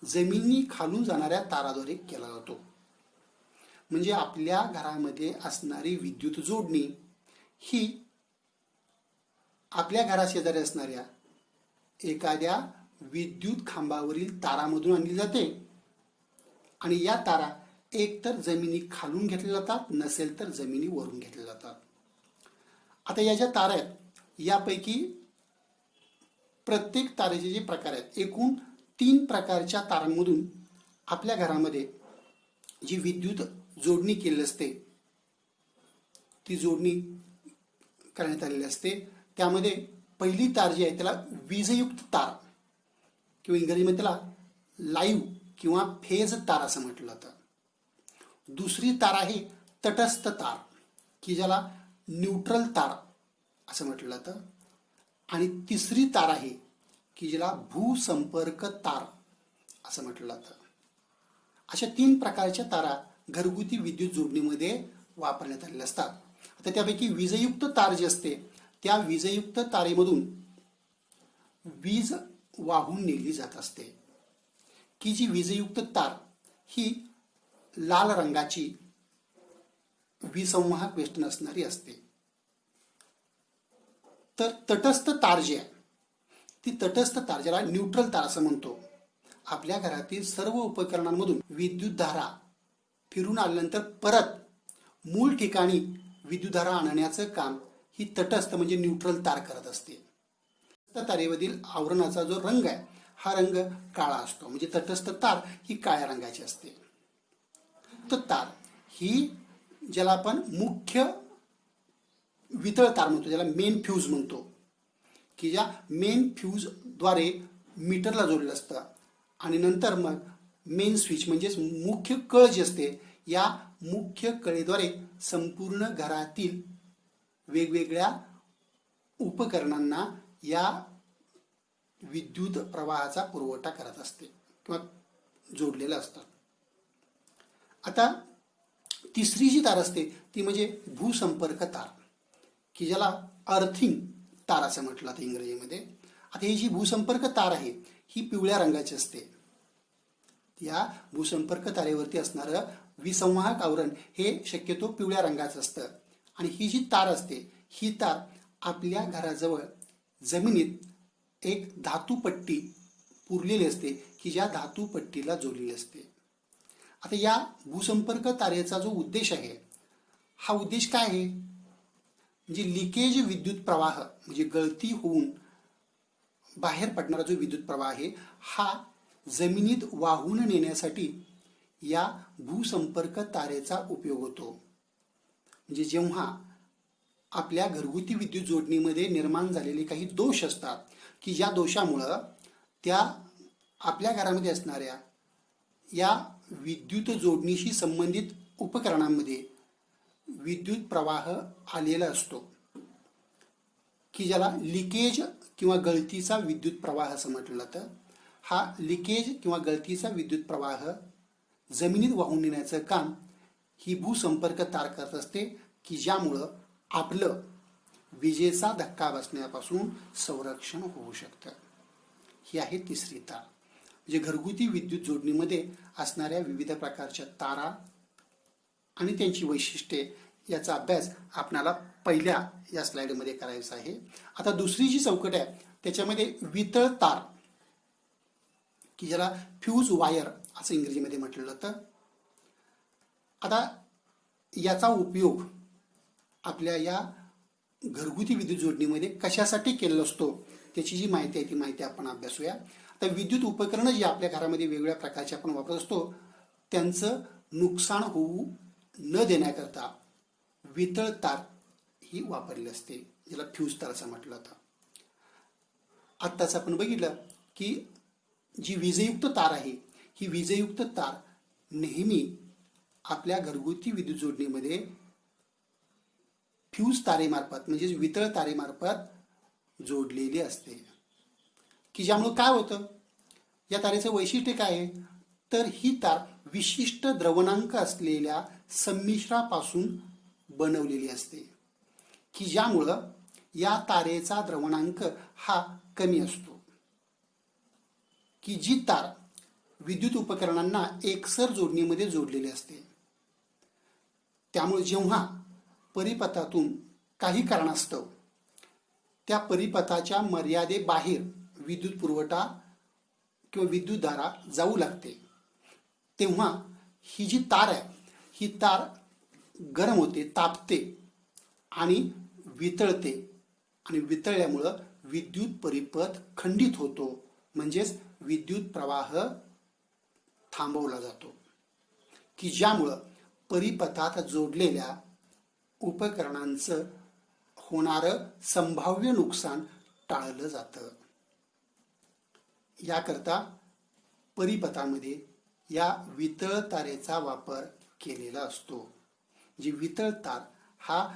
जमिनी खालून जाणाऱ्या ताराद्वारे केला जातो. म्हणजे आपल्या घरामध्ये असणारी विद्युत जोडणी ही आपल्या घराशेजारी असणाऱ्या एखाद्या विद्युत खांबावरील तारामधून आणली जाते आणि या तारा एकतर जमिनी खालून घेतल्या जातात नसेल तर जमिनी वरून घेतल्या जातात. आता या ज्या तारा आहेत यापैकी प्रत्येक तारेचे जे प्रकार आहेत एकूण 3 प्रकारच्या तारांमधून आपल्या घरामध्ये जी विद्युत जोडणी केलेली असते ती जोडणी करण्यात आलेली असते. त्यामध्ये पहिली तार जी आहे त्याला वीजयुक्त तार किंवा इंग्रजीमध्ये त्याला लाईव्ह किंवा फेज तार असं म्हटलं जातं. दुसरी तार आहे तटस्थ तार, की ज्याला न्यूट्रल तार असं म्हटलं जातं. आणि तिसरी तार आहे की ज्याला भूसंपर्क तार असं म्हटलं जातं. अशा 3 प्रकारच्या तारा घरगुती विद्युत जोडणीमध्ये वापरण्यात आलेले असतात. आता त्यापैकी वीजयुक्त तार जी असते त्या वीजयुक्त तारेमधून वीज वाहून नेली जात असते. की जी वीजयुक्त तार ही लाल रंगाची विसंवाहक वेष्टन असणारी असते. तर तटस्थ तार जी आहे ती तटस्थ तार, ज्याला न्यूट्रल तार असं म्हणतो, आपल्या घरातील सर्व उपकरणांमधून विद्युतधारा फिरून आल्यानंतर परत मूळ ठिकाणी विद्युतधारा आणण्याचं काम ही तटस्थ म्हणजे न्यूट्रल तार करत असते. तारेवरील आवरणाचा जो रंग आहे हा रंग काळा असतो, म्हणजे तटस्थ तार ही काळ्या रंगाची असते. तर तार ही ज्याला आपण मुख्य वितळ तार म्हणतो, ज्याला मेन फ्यूज म्हणतो, की ज्या मेन फ्यूजद्वारे मीटरला जोडलेलं असतं आणि नंतर मग मेन स्विच म्हणजेच मुख्य कळ जी असते या मुख्य कळेद्वारे संपूर्ण घरातील वेगवेगळ्या उपकरणांना या विद्युत प्रवाहाचा पुरवठा करत असते किंवा जोडलेलं असतं. आता तिसरी जी तार असते ती म्हणजे भूसंपर्क तार, की ज्याला अर्थिंग तार असं म्हटलं जातं इंग्रजीमध्ये. आता ही जी भूसंपर्क तार आहे ही पिवळ्या रंगाची असते. या भूसंपर्क तारेवरती असणारं विसंवाहक आवरण हे शक्यतो पिवळ्या रंगाचं असतं. आणि ही जी तार असते ही तार आपल्या घराजवळ जमिनीत एक धातूपट्टी पुरलेली असते, की ज्या धातूपट्टीला जोडलेली असते. आता या भूसंपर्क तारेचा जो उद्देश आहे हा उद्देश काय आहे, म्हणजे लिकेज विद्युत प्रवाह म्हणजे गळती होऊन बाहेर पडणारा जो विद्युत प्रवाह आहे हा जमिनीत वाहून नेण्यासाठी या भूसंपर्क तारेचा उपयोग होतो. म्हणजे जेव्हा आपल्या घरगुती विद्युत जोडणीमध्ये निर्माण झालेले काही दोष असतात की ज्या दोषामुळं त्या आपल्या घरामध्ये असणाऱ्या या विद्युत जोडणीशी संबंधित उपकरणांमध्ये विद्युत प्रवाह आलेला असतो, की ज्याला लिकेज किंवा गळतीचा विद्युत प्रवाह असं म्हटलं जातं. हा लिकेज किंवा गळतीचा विद्युत प्रवाह जमिनीत वाहून नेण्याचं काम ही भूसंपर्क तार करत असते, की ज्यामुळं आपलं विजेचा धक्का बसण्यापासून संरक्षण होऊ शकतं. ही आहे तिसरी तार. म्हणजे घरगुती विद्युत जोडणीमध्ये असणाऱ्या विविध प्रकारच्या तारा आणि त्यांची वैशिष्ट्ये याचा अभ्यास आपल्याला पहिल्या या स्लाइडमध्ये करायचा आहे. आता दुसरी जी चौकट आहे त्याच्यामध्ये वितळ तार, की ज्याला फ्यूज वायर असं इंग्रजीमध्ये म्हटलं जातं. आता याचा उपयोग आपल्या या घरगुती विद्युत जोडणीमध्ये कशासाठी केलेला असतो त्याची जी माहिती आहे ती माहिती आपण अभ्यासूया. आता विद्युत उपकरणं जी आपल्या घरामध्ये वेगवेगळ्या प्रकारची आपण वापरत असतो त्यांचं नुकसान होऊ न देण्याकरता वितळ तार ही वापरली असते, ज्याला फ्यूज तार असं म्हटलं जातं. आत्ताच आपण बघितलं की जी वीजयुक्त तार आहे ही वीजयुक्त तार नेहमी आपल्या घरगुती विद्युत जोडणीमध्ये फ्यूज तारेमार्फत म्हणजेच वितळ तारेमार्फत जोडलेली असते, की ज्यामुळे काय होतं, या तारेचं वैशिष्ट्य काय आहे तर ही तार विशिष्ट द्रवणांक असलेल्या संमिश्रापासून बनवलेली असते, की ज्यामुळं या तारेचा द्रवणांक हा कमी असतो. की जी तार विद्युत उपकरणांना एकसर जोडणीमध्ये जोडलेली असते, त्यामुळे जेव्हा परिपथातून काही कारणास्तव त्या परिपथाच्या मर्यादेबाहेर विद्युत पुरवठा किंवा विद्युतधारा जाऊ लागते तेव्हा ही जी तार आहे ही तार गरम होते, तापते आणि वितळते आणि वितळल्यामुळं विद्युत परिपथ खंडित होतो, म्हणजेच विद्युत प्रवाह थांबवला जातो, की ज्यामुळं परिपथात जोडलेल्या उपकरणांचं होणारं संभाव्य नुकसान टाळलं जातं. याकरता परिपथामध्ये या वितळ तारेचा वापर केलेला असतो. जी वितळ तार हा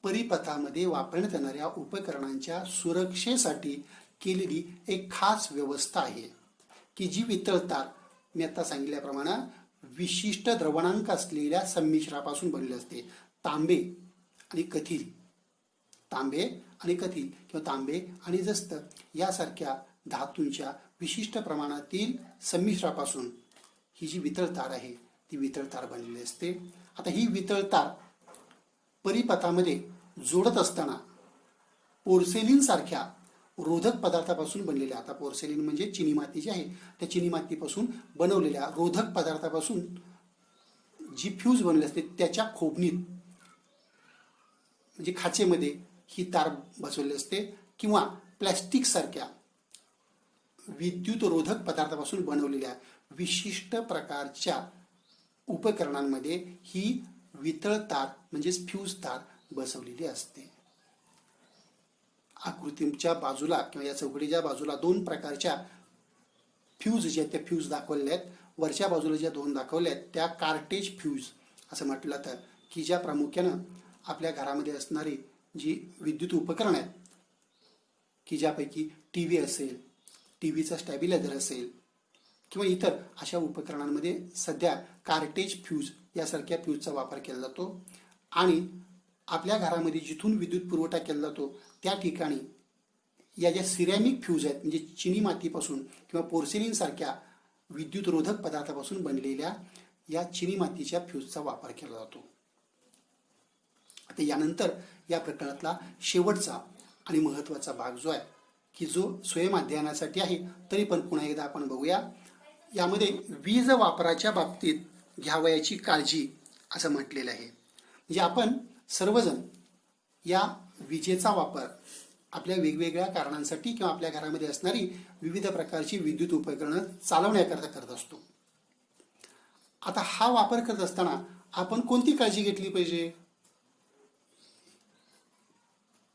परिपथामध्ये वापरण्यात येणाऱ्या उपकरणांच्या सुरक्षेसाठी केलेली एक खास व्यवस्था आहे, की जी वितळ तार मी आता सांगितल्याप्रमाणे विशिष्ट द्रवणांक असलेल्या संमिश्रापासून बनलेले असते. तांबे आणि कथील, तांबे आणि कथील किंवा तांबे आणि जस्त यासारख्या धातूंच्या विशिष्ट प्रमाणातील संमिश्रापासून ही जी वितळ तार आहे ती वितळ तार बनलेली असते. आता ही वितळ तार परिपथामध्ये जोडत असताना पोर्सेलिन सारख्या रोधक पदार्थापासून बनलेल्या, आता पोर्सेलिन म्हणजे चिनी माती जी आहे त्या चिनी मातीपासून बनवलेल्या रोधक पदार्थापासून जी फ्यूज बनलेली असते त्याच्या खोबणीत म्हणजे खाचेमध्ये ही तार बसवलेली असते, किंवा प्लॅस्टिक सारख्या विद्युत रोधक पदार्थापासून बनवलेल्या विशिष्ट प्रकारच्या उपकरणांमध्ये ही वितळ तार म्हणजेच फ्यूज तार बसवलेली असते. आकृतीच्या बाजूला किंवा या चौकटीच्या बाजूला दोन प्रकारच्या फ्यूज ज्या त्या फ्यूज दाखवलेल्या आहेत. वरच्या बाजूला ज्या दोन दाखवल्या आहेत त्या कार्टेज फ्यूज असं म्हटलं जातं, की ज्या प्रामुख्यानं आपल्या घरामध्ये असणारी जी विद्युत उपकरण आहेत, की ज्यापैकी टी व्ही असेल, टी व्हीचा स्टॅबिलायझर असेल किंवा इतर अशा उपकरणांमध्ये सध्या कार्टेज फ्यूज यासारख्या फ्यूजचा वापर केला जातो. आणि आपल्या घरामध्ये जिथून विद्युत पुरवठा केला जातो त्या ठिकाणी या ज्या सिरॅमिक फ्यूज आहेत म्हणजे चिनी मातीपासून किंवा पोर्सेलिन सारख्या विद्युत रोधक पदार्थापासून बनलेल्या या चिनी मातीच्या फ्यूजचा वापर केला जातो. आता यानंतर या प्रकरणातला शेवटचा आणि महत्त्वाचा भाग जो आहे की जो स्वयंअध्ययनासाठी आहे, तरी पण पुन्हा एकदा आपण बघूया. यामध्ये वीज वापराच्या बाबतीत घ्यावयाची काळजी असं म्हटलेलं आहे. म्हणजे आपण सर्वजण या विजेचा वापर आपल्या वेगवेगळ्या कारणांसाठी किंवा आपल्या घरामध्ये असणारी विविध प्रकारची विद्युत उपकरणं चालवण्याकरता करत असतो. आता हा वापर करत असताना आपण कोणती काळजी घेतली पाहिजे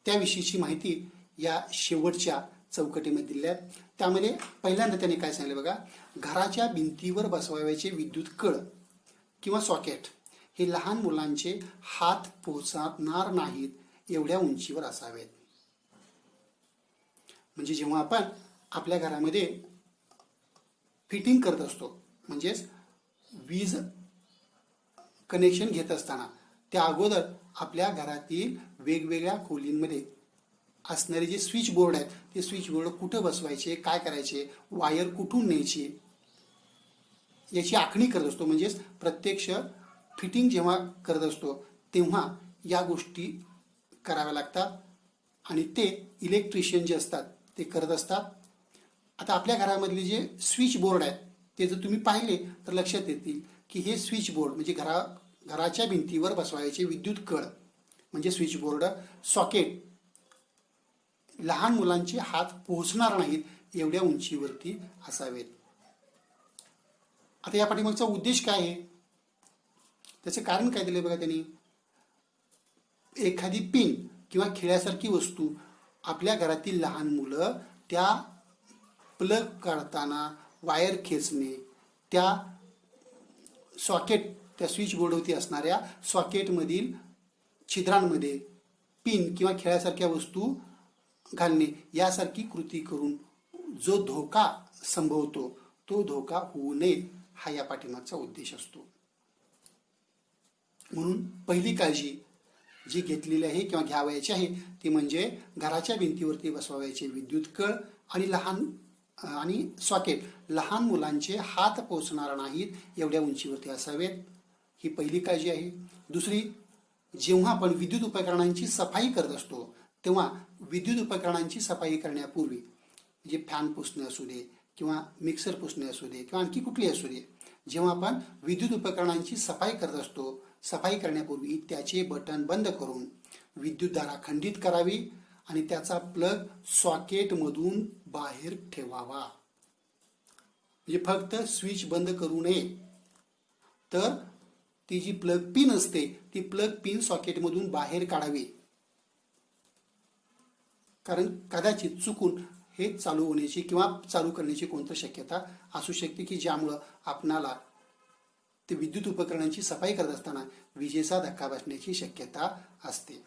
त्याविषयीची माहिती या शेवटच्या चौकटीमध्ये दिली आहे. त्यामध्ये पहिल्यांदा त्याने काय सांगितलं बघा, घराच्या भिंतीवर बसवायचे विद्युत कळ किंवा सॉकेट हे लहान मुलांचे हात पोहोचणार नाहीत एवढ्या उंचीवर असावेत. म्हणजे जेव्हा आपण आपल्या घरामध्ये फिटिंग करत असतो म्हणजेच वीज कनेक्शन घेत असताना त्या अगोदर आपल्या घरातील वेगवेगळ्या खोलींमध्ये असणारे जे स्विच बोर्ड आहेत ते स्विच बोर्ड कुठं बसवायचे, काय करायचे, वायर कुठून न्यायची याची आखणी करत असतो. म्हणजेच प्रत्यक्ष फिटिंग जेव्हा करत असतो तेव्हा या गोष्टी कराव्या लागतात आणि ते इलेक्ट्रिशियन जे असतात ते करत असतात. आता आपल्या घरामधले जे स्विच बोर्ड आहेत ते जर तुम्ही पाहिले तर लक्षात येतील की हे स्विच बोर्ड म्हणजे घराच्या भिंतीवर बसवायचे विद्युत कळ म्हणजे स्विच बोर्ड, सॉकेट लहान मुलांचे हात पोहोचणार नाहीत एवढ्या उंचीवरती असावेत. आता या पाठीमागचा उद्देश काय आहे, त्याचे कारण काय दिले बघा त्यांनी. एखादी पिन किंवा खिळ्यासारखी वस्तू आपल्या घरातील लहान मुलं त्या प्लग काढताना वायर खेचणे, त्या सॉकेट त्या स्विच बोर्डवरती असणाऱ्या सॉकेटमधील छिद्रांमध्ये पिन किंवा खिळ्यासारख्या वस्तू घालणे यासारखी कृती करून जो धोका संभवतो तो धोका होऊ नये हा या पाठीमागचा उद्देश असतो. म्हणून पहिली काळजी जी घेतलेली आहे किंवा घ्यावयाची आहे ती म्हणजे घराच्या भिंतीवरती बसवायचे विद्युत कळ आणि सॉकेट लहान मुलांचे हात पोहोचणार नाहीत एवढ्या उंचीवरती असावेत, ही पहिली काळजी आहे. दुसरी, जेव्हा आपण विद्युत उपकरणांची सफाई करत असतो तेव्हा विद्युत उपकरणांची सफाई करण्यापूर्वी म्हणजे फॅन पुसणे असू दे किंवा मिक्सर पुसणे असू दे किंवा आणखी कुठली असू दे, जेव्हा आपण विद्युत उपकरणांची सफाई करत असतो सफाई करण्यापूर्वी त्याचे बटन बंद करून विद्युतधारा खंडित करावी आणि त्याचा प्लग सॉकेटमधून बाहेर ठेवावा. म्हणजे फक्त स्विच बंद करू नये, तर ती जी प्लग पिन असते ती प्लग पिन सॉकेटमधून बाहेर काढावी. कारण कदाचित चुकून हे चालू होण्याची किंवा चालू करण्याची कोणती शक्यता असू शकते की ज्यामुळं आपणाला ते विद्युत उपकरणांची सफाई करत असताना विजेचा धक्का बसण्याची शक्यता असते.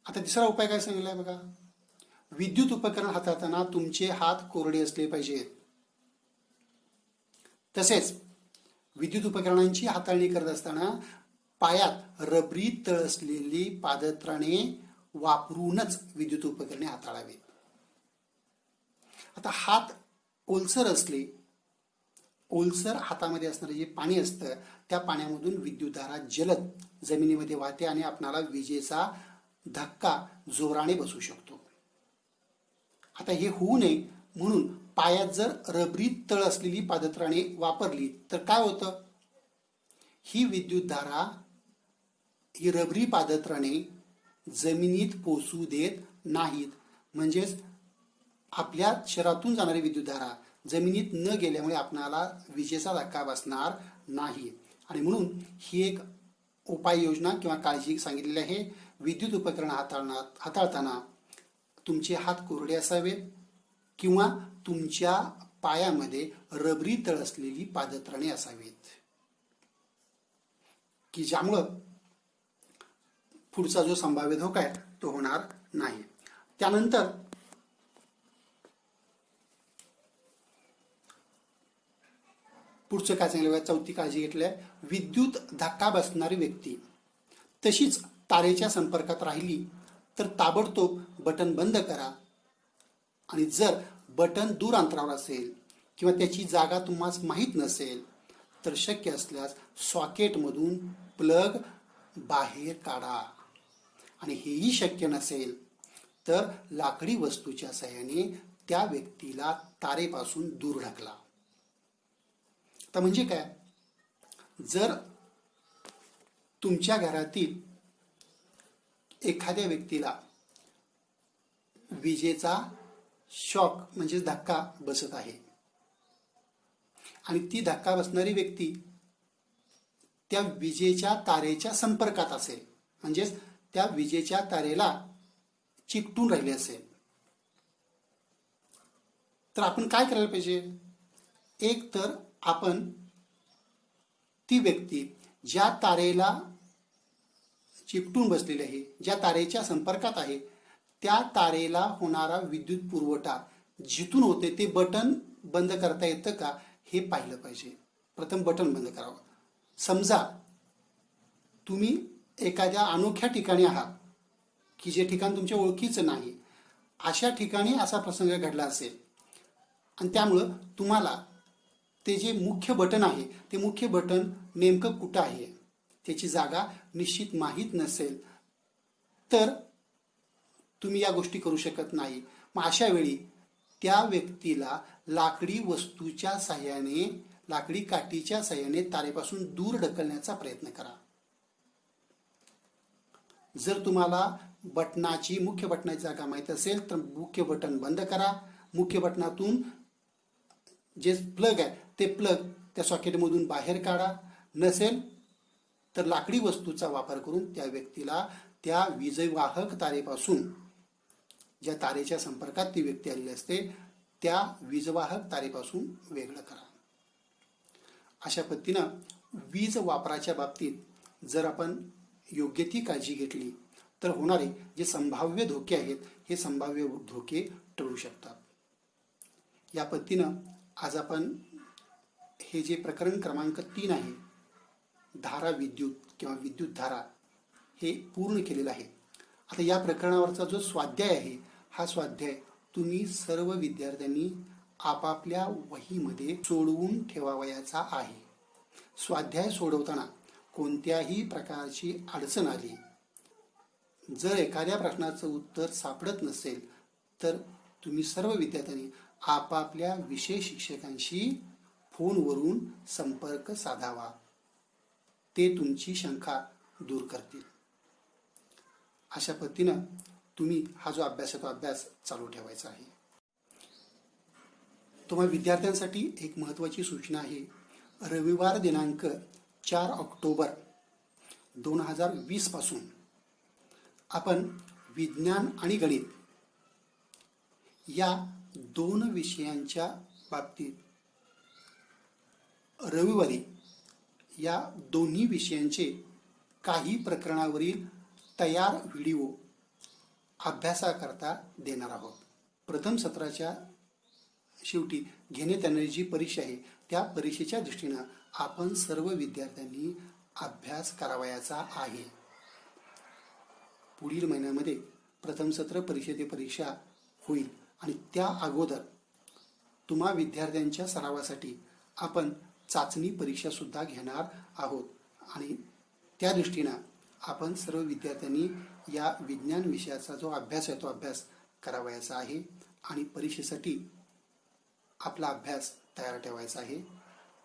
आता तिसरा उपाय काय सांगितला आहे बघा, विद्युत उपकरण हाताळताना तुमचे हात कोरडे असले पाहिजेत. तसेच विद्युत उपकरणांची हाताळणी करत असताना पायात रबरी तळ असलेली पादत्राणे वापरूनच विद्युत उपकरणे हाताळावीत. आता हात ओलसर असले, ओलसर हातामध्ये असणारे जे पाणी असतं त्या पाण्यामधून विद्युतधारा जलद जमिनीमध्ये वाहते आणि आपणाला विजेचा धक्का जोराने बसू शकतो. आता हे होऊ नये म्हणून पायात जर रबरी तळ असलेली पादत्राणे वापरली तर काय होतं, ही विद्युतधारा, ही रबरी पादत्राणे जमिनीत पोचू देत नाहीत. म्हणजेच आपल्या शरीरातून जाणारी विद्युतधारा जमिनीत न गेल्यामुळे आपणाला विजेचा धक्का बसणार नाही. आणि म्हणून ही एक उपाययोजना किंवा काळजी सांगितलेली आहे. विद्युत उपकरण हाताळताना तुमचे हात कोरडे असावेत किंवा तुमच्या पायामध्ये रबरी तळ असलेली पादत्राणे असावीत की ज्यामुळं पुढचा जो संभाव्य धोका आहे तो होणार नाही. त्यानंतर पुढचं काय सांगितलं, चौथी काळजी घेतली आहे, विद्युत धक्का बसणारी व्यक्ती तशीच तारेच्या संपर्कात राहिली तर ताबडतोब बटन बंद करा. आणि जर बटन दूर अंतरावर असेल किंवा त्याची जागा तुम्हाला माहीत नसेल तर शक्य असल्यास सॉकेटमधून प्लग बाहेर काढा. आणि हेही शक्य नसेल तर लाकडी वस्तूच्या साहाय्याने त्या व्यक्तीला तारेपासून दूर ढकला. तर म्हणजे काय, जर तुमच्या घरातील एखाद्या व्यक्तीला विजेचा शॉक म्हणजे धक्का बसत आहे आणि ती धक्का बसणारी व्यक्ती त्या विजेच्या तारेच्या संपर्कात असेल, म्हणजेच त्या विजेच्या तारेला चिकटून राहिली असेल, तर आपण काय करायला पाहिजे, एक तर आपण ती व्यक्ती ज्या तारेला चिकटून बसलेली आहे, ज्या तारेच्या संपर्कात आहे, त्या तारेला होणारा विद्युत पुरवठा जिथून होते ते बटन बंद करता येतं का हे पाहिलं पाहिजे. प्रथम बटन बंद करावं. समजा तुम्ही एखाद्या अनोख्या ठिकाणी आहात की जे ठिकाण तुमच्या ओळखीचं नाही, अशा ठिकाणी असा प्रसंग घडला असेल आणि त्यामुळं तुम्हाला ते जे मुख्य बटन आहे ते मुख्य बटन नेमकं कुठं आहे त्याची जागा निश्चित माहीत नसेल तर तुम्ही या गोष्टी करू शकत नाही. मग अशा वेळी त्या व्यक्तीला लाकडी वस्तूच्या साह्याने, लाकडी काठीच्या साह्याने तारेपासून दूर ढकलण्याचा प्रयत्न करा. जर तुम्हाला मुख्य बटनाची जागा माहीत असेल तर मुख्य बटन बंद करा. मुख्य बटनातून जे प्लग आहे ते प्लग त्या सॉकेटमधून बाहेर काढा. नसेल तर लाकडी वस्तूचा वापर करून त्या व्यक्तीला त्या वीजवाहक तारेपासून, ज्या तारेच्या संपर्कात ती व्यक्ती आलेली असते त्या वीजवाहक तारेपासून वेगळं करा. अशा पद्धतीनं वीज वापराच्या बाबतीत जर आपण योग्य ती काळजी घेतली तर होणारे जे संभाव्य धोके आहेत हे संभाव्य धोके टळू शकतात. या पद्धतीनं आज आपण हे जे प्रकरण क्रमांक 3 आहे, धारा विद्युत किंवा विद्युत धारा, हे पूर्ण केलेलं आहे. आता या प्रकरणावरचा जो स्वाध्याय आहे हा स्वाध्याय तुम्ही सर्व विद्यार्थ्यांनी आपापल्या वहीमध्ये सोडवून ठेवावयाचा आहे. स्वाध्याय सोडवताना कोणत्याही प्रकारची अडचण आली, जर एखाद्या प्रश्नाचं उत्तर सापडत नसेल तर तुम्ही सर्व विद्यार्थ्यांनी आपापल्या विषय शिक्षकांशी फोनवरून संपर्क साधावा. ते तुमची शंका दूर करतील. अशा पद्धतीनं तुम्ही हा जो अभ्यास आहे तो अभ्यास चालू ठेवायचा आहे. तुम्हा विद्यार्थ्यांसाठी एक महत्त्वाची सूचना आहे. रविवार दिनांक 4 ऑक्टोबर 2020 पासून आपण विज्ञान आणि गणित या 2 विषयांच्या बाबतीत रविवारी या दोन्ही विषयांचे काही प्रकरणावरील तयार व्हिडिओ अभ्यासाकरता देणार आहोत. प्रथम सत्राच्या शेवटी घेण्यात येणारी जी परीक्षा आहे त्या परीक्षेच्या दृष्टीनं आपण सर्व विद्यार्थ्यांनी अभ्यास करावयाचा आहे. पुढील महिन्यामध्ये प्रथम सत्र परिषदे परीक्षा होईल आणि त्या अगोदर तुम्हा विद्यार्थ्यांच्या सरावासाठी आपण चाचणी परीक्षा सुद्धा घेणार आहोत आणि त्या दृष्टीनं आपण सर्व विद्यार्थ्यांनी या विज्ञान विषयाचा जो अभ्यास आहे तो अभ्यास करावयाचा आहे आणि परीक्षेसाठी आपला अभ्यास तयार ठेवायचा आहे.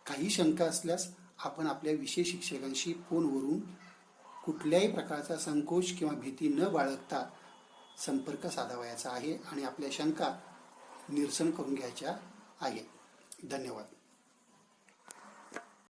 काही शंका असल्यास आपण आपल्या विषय शिक्षकांशी फोनवरून कुठल्याही प्रकारचा संकोच किंवा भीती न बाळगता संपर्क साधावयाचा आहे आणि आपल्या शंका निरसन करून घ्यायच्या आहे. धन्यवाद.